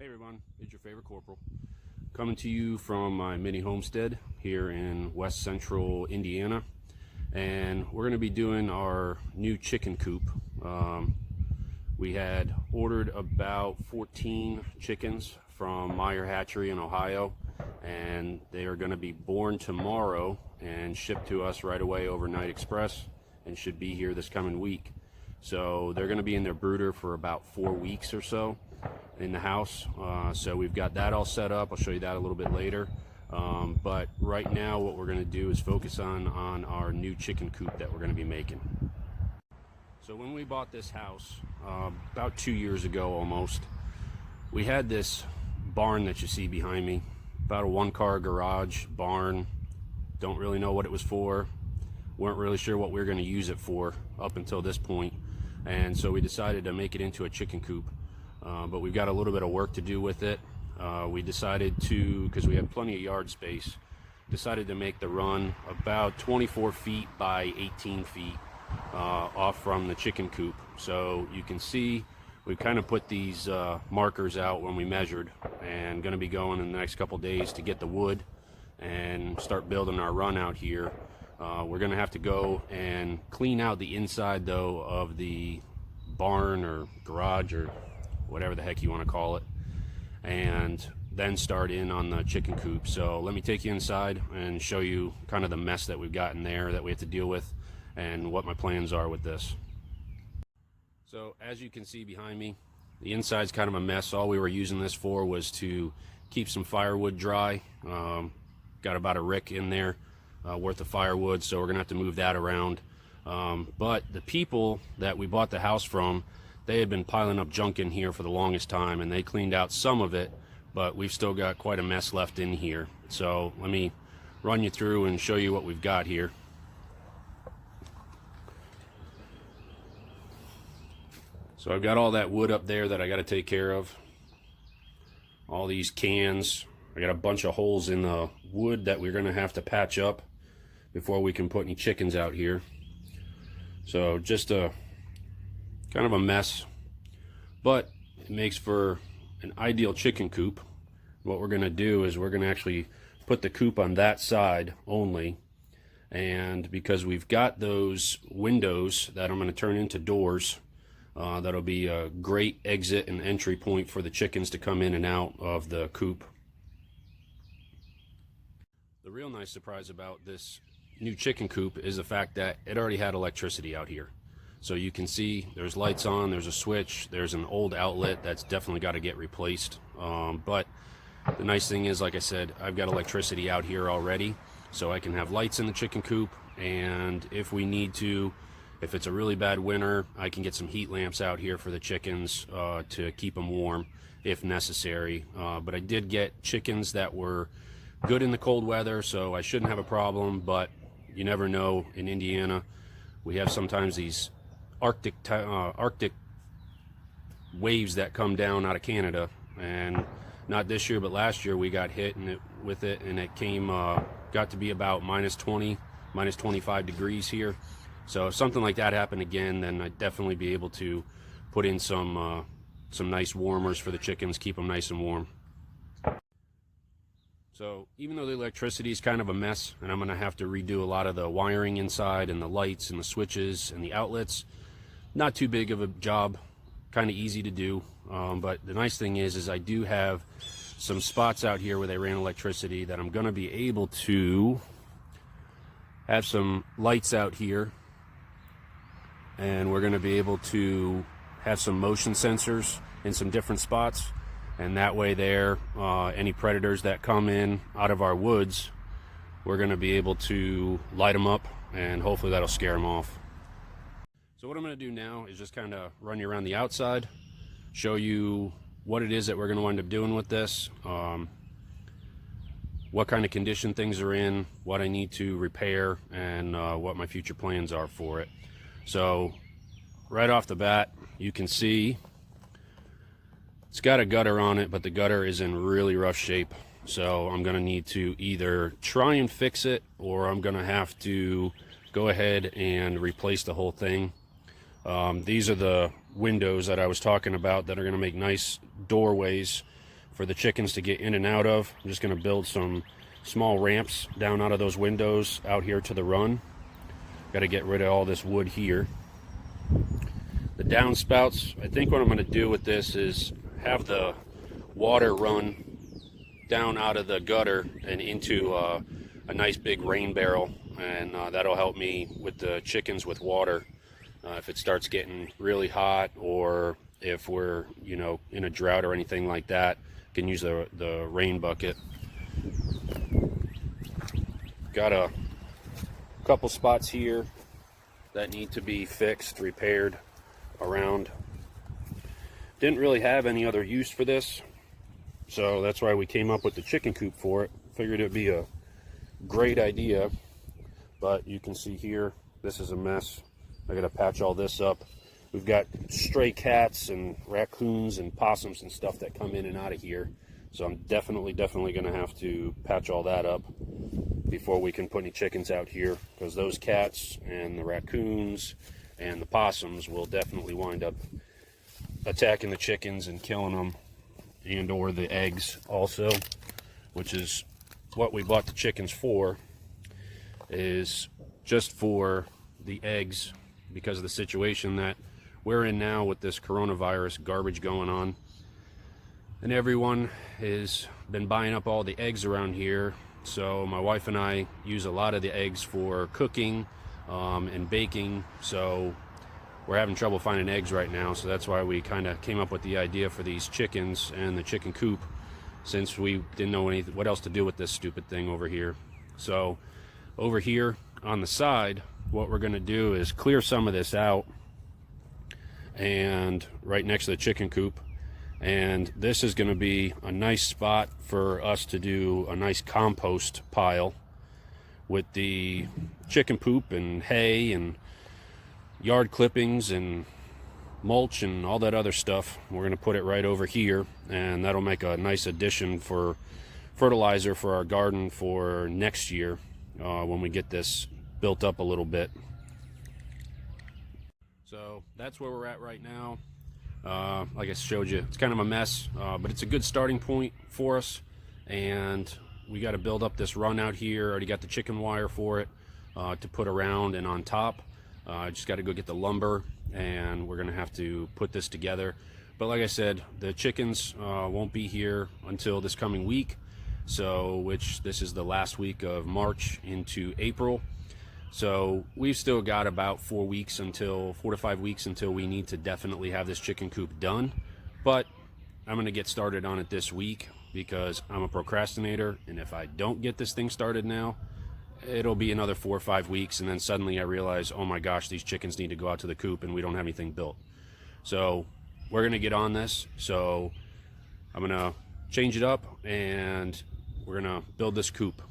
Hey everyone, it's your favorite corporal coming to you from my mini homestead here in west central Indiana, and we're going to be doing our new chicken coop. We had ordered about 14 chickens from Meyer Hatchery in Ohio, and they are going to be born tomorrow and shipped to us right away overnight express and should be here this coming week. So they're going to be in their brooder for about 4 weeks or so in the house. So we've got that all set up. I'll show you that a little bit later. But right now what we're going to do is focus on our new chicken coop that we're going to be making. So when we bought this house about 2 years ago almost, we had this barn that you see behind me, about a one-car garage barn. Don't really know what it was for. Weren't really sure what we were going to use it for up until this point. And so we decided to make it into a chicken coop. But we've got a little bit of work to do with it. We decided to, because we had plenty of yard space, decided to make the run about 24 feet by 18 feet off from the chicken coop. So you can see we've kind of put these markers out when we measured, and going to be going in the next couple days to get the wood and start building our run out here. We're going to have to go and clean out the inside though of the barn or garage or whatever the heck you want to call it, and then start in on the chicken coop. So let me take you inside and show you kind of the mess that we've got in there that we have to deal with and what my plans are with this. So as you can see behind me, the inside's kind of a mess. All we were using this for was to keep some firewood dry. Got about a rick in there worth of firewood, so we're gonna have to move that around. But the people that we bought the house from, they had been piling up junk in here for the longest time, and they cleaned out some of it, but we've still got quite a mess left in here. So let me run you through and show you what we've got here. So I've got all that wood up there that I got to take care of. All these cans. I got a bunch of holes in the wood that we're going to have to patch up before we can put any chickens out here. So just a kind of a mess, but it makes for an ideal chicken coop. What we're going to do is we're going to actually put the coop on that side only, and because we've got those windows that I'm going to turn into doors, that'll be a great exit and entry point for the chickens to come in and out of the coop. The real nice surprise about this new chicken coop is the fact that it already had electricity out here. So you can see there's lights on, there's a switch, there's an old outlet that's definitely got to get replaced. But the nice thing is, like I said, I've got electricity out here already, so I can have lights in the chicken coop, and if we need to, if it's a really bad winter, I can get some heat lamps out here for the chickens to keep them warm if necessary. But I did get chickens that were good in the cold weather, so I shouldn't have a problem, but you never know. In Indiana, we have sometimes these Arctic waves that come down out of Canada, and not this year but last year we got hit with it, and it came got to be about minus 20, minus 25 degrees here. So if something like that happened again, then I'd definitely be able to put in some nice warmers for the chickens, keep them nice and warm. So even though the electricity is kind of a mess, and I'm going to have to redo a lot of the wiring inside and the lights and the switches and the outlets, not too big of a job, kind of easy to do. But the nice thing is I do have some spots out here where they ran electricity that I'm going to be able to have some lights out here, and we're going to be able to have some motion sensors in some different spots. And that way there, any predators that come in out of our woods, we're going to be able to light them up, and hopefully that'll scare them off. So what I'm going to do now is just kind of run you around the outside, show you what it is that we're going to wind up doing with this, what kind of condition things are in, what I need to repair, and what my future plans are for it. So right off the bat, you can see it's got a gutter on it, but the gutter is in really rough shape. So I'm going to need to either try and fix it, or I'm going to have to go ahead and replace the whole thing. These are the windows that I was talking about that are going to make nice doorways for the chickens to get in and out of. I'm just going to build some small ramps down out of those windows out here to the run. Got to get rid of all this wood here. The downspouts, I think what I'm going to do with this is have the water run down out of the gutter and into a nice big rain barrel, and that'll help me with the chickens with water if it starts getting really hot, or if we're, you know, in a drought or anything like that. Can use the rain bucket. Got a couple spots here that need to be fixed, repaired around. Didn't really have any other use for this, so that's why we came up with the chicken coop for it. Figured it'd be a great idea, but you can see here, this is a mess. I gotta patch all this up. We've got stray cats and raccoons and possums and stuff that come in and out of here, so I'm definitely gonna have to patch all that up before we can put any chickens out here, because those cats and the raccoons and the possums will definitely wind up attacking the chickens and killing them, and or the eggs also, which is what we bought the chickens for, is just for the eggs, because of the situation that we're in now with this coronavirus garbage going on, and everyone has been buying up all the eggs around here. So my wife and I use a lot of the eggs for cooking and baking, so we're having trouble finding eggs right now. So that's why we kind of came up with the idea for these chickens and the chicken coop, since we didn't know what else to do with this stupid thing over here. So over here on the side, what we're going to do is clear some of this out, and right next to the chicken coop, and this is going to be a nice spot for us to do a nice compost pile with the chicken poop and hay and yard clippings and mulch and all that other stuff. We're going to put it right over here, and that'll make a nice addition for fertilizer for our garden for next year when we get this built up a little bit. So that's where we're at right now. Like I showed you, it's kind of a mess, but it's a good starting point for us, and we got to build up this run out here. Already got the chicken wire for it to put around and on top. Just got to go get the lumber, and we're gonna have to put this together. But like I said, the chickens won't be here until this coming week, so this is the last week of March into April. So we've still got about 4 to 5 weeks until we need to definitely have this chicken coop done. But I'm going to get started on it this week, because I'm a procrastinator, and if I don't get this thing started now, it'll be another 4 or 5 weeks, and then suddenly I realize, oh my gosh, these chickens need to go out to the coop and we don't have anything built. So we're going to get on this. So I'm going to change it up, and we're going to build this coop.